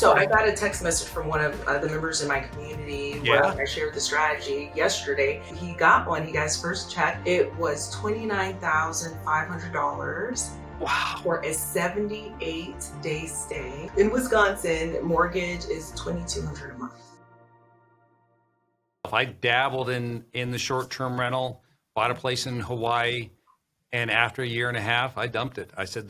So I got a text message from one of the members in my community where Yeah. I shared the strategy yesterday. He got one. He got his first check. It was $29,500 Wow. for a 78-day stay in Wisconsin. Mortgage is $2,200 a month. I dabbled in the short-term rental, bought a place in Hawaii, and after a year and a half, I dumped it. I said,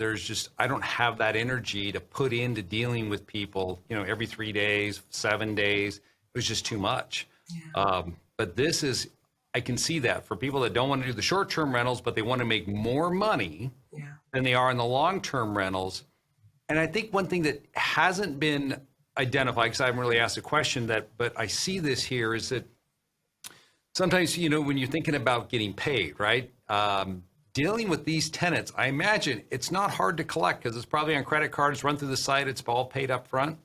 I don't have that energy to put into dealing with people, every 3 days, 7 days. It was just too much. Yeah. But I can see that for people that don't want to do the short-term rentals, but they want to make more money Yeah. than they are in the long-term rentals. And I think one thing that hasn't been identified, because I haven't really asked a question but I see this here, is that sometimes, when you're thinking about getting paid, right? Dealing with these tenants, I imagine it's not hard to collect because it's probably on credit cards, run through the site, it's all paid up front.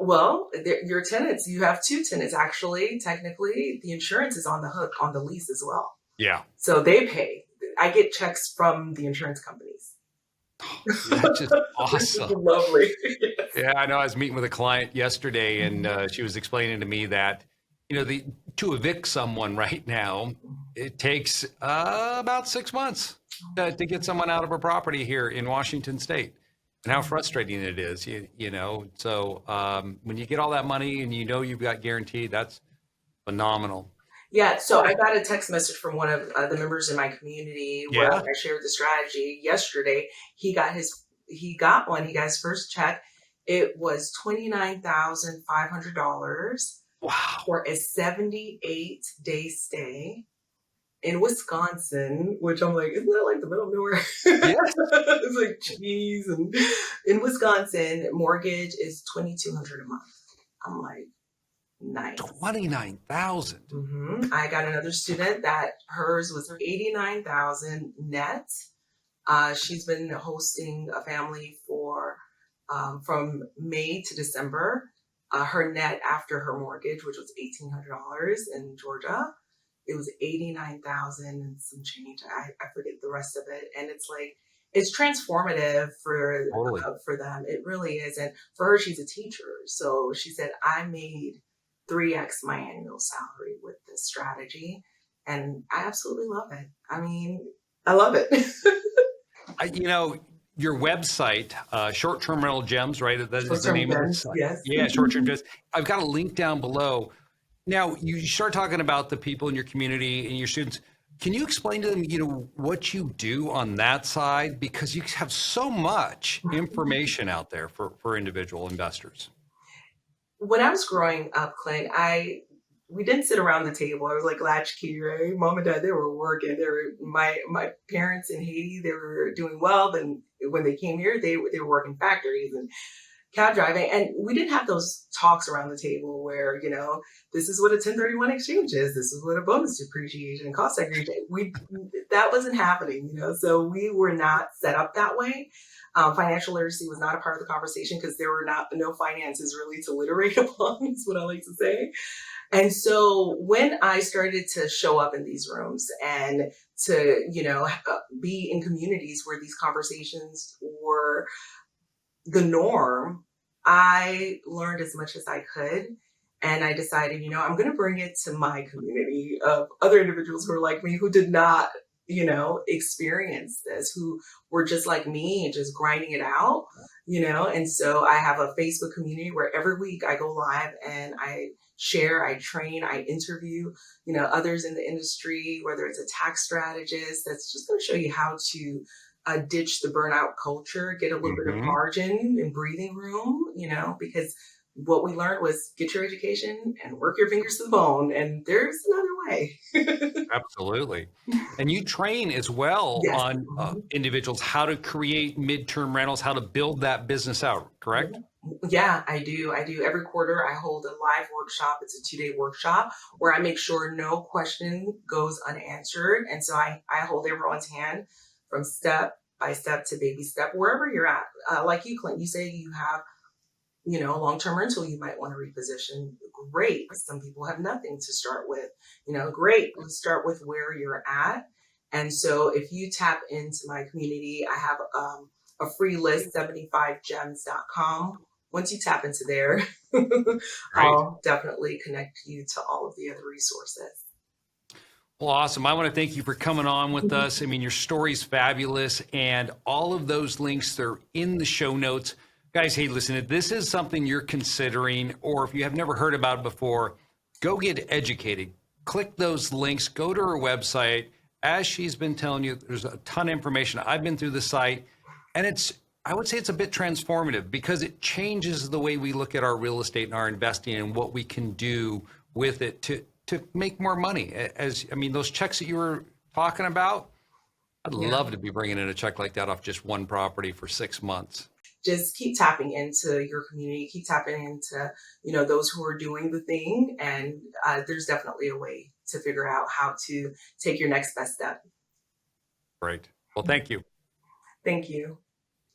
Well, your tenants, you have two tenants actually. Technically, the insurance is on the hook on the lease as well. Yeah. So they pay. I get checks from the insurance companies. That's just awesome. Lovely. Yes. Yeah, I know. I was meeting with a client yesterday, and she was explaining to me that, to evict someone right now, it takes about 6 months to get someone out of a property here in Washington State, and how frustrating it is. So when you get all that money and you've got guaranteed, that's phenomenal. Yeah, so I got a text message from one of the members in my community where Yeah. I shared the strategy yesterday. He got one. He got his first check. It was $29,500 Wow. for a 78-day stay in Wisconsin, which I'm like, isn't that like the middle of nowhere? Yes. It's like, geez. And in Wisconsin, mortgage is $2,200 a month. I'm like, nice. 29,000. I got another student that hers was 89,000 net. She's been hosting a family for from May to December. Her net after her mortgage, which was $1,800 in Georgia, it was 89,000 and some change. I forget the rest of it, and it's transformative Totally. for them. It really is, and for her, she's a teacher, so she said I made 3x my annual salary with this strategy, and I absolutely love it. I mean, I love it. Your website, Short-Term Rental Gems, right? That is the Short-term name of the gems, site. yes. Yeah, Short-Term Gems. I've got a link down below. Now, you start talking about the people in your community and your students. Can you explain to them, what you do on that side? Because you have so much information out there for individual investors. When I was growing up, Clint, we didn't sit around the table. I was like latchkey, right? Mom and dad, they were working. They were my parents in Haiti. They were doing well. Then when they came here, they were working factories and cab driving, and we didn't have those talks around the table where this is what a 1031 exchange is. This is what a bonus depreciation and cost segregation. That wasn't happening. So we were not set up that way. Financial literacy was not a part of the conversation because there were no finances really to literate upon, is what I like to say. And so when I started to show up in these rooms and to, be in communities where these conversations were the norm, I learned as much as I could. And I decided, I'm going to bring it to my community of other individuals who are like me, who did not, experience this, who were just like me and just grinding it out, And so I have a Facebook community where every week I go live and I share, I train, I interview, others in the industry, whether it's a tax strategist that's just going to show you how to ditch the burnout culture, get a little bit of margin and breathing room, because what we learned was get your education and work your fingers to the bone. And there's another way. Absolutely. And you train as well Yes. on individuals how to create midterm rentals, how to build that business out, correct? Yeah, I do. Every quarter, I hold a live workshop. It's a 2-day workshop where I make sure no question goes unanswered. And so I hold everyone's hand from step by step to baby step, wherever you're at. Like you, Clint, you say you have, long-term rental you might want to reposition. Great. Some people have nothing to start with. Great. Let's start with where you're at. And so if you tap into my community, I have a free list, 75gems.com, once you tap into there, Right. I'll definitely connect you to all of the other resources. Well, awesome. I want to thank you for coming on with us. I mean, your story's fabulous, and all of those links, they're in the show notes. Guys, hey, listen, if this is something you're considering, or if you have never heard about it before, go get educated. Click those links, go to her website. As she's been telling you, there's a ton of information. I've been through the site, and I would say it's a bit transformative because it changes the way we look at our real estate and our investing and what we can do with it to make more money. As I mean, those checks that you were talking about, I'd Yeah. love to be bringing in a check like that off just one property for 6 months. Just keep tapping into your community, keep tapping into, those who are doing the thing. And there's definitely a way to figure out how to take your next best step. Right. Well, thank you. Thank you.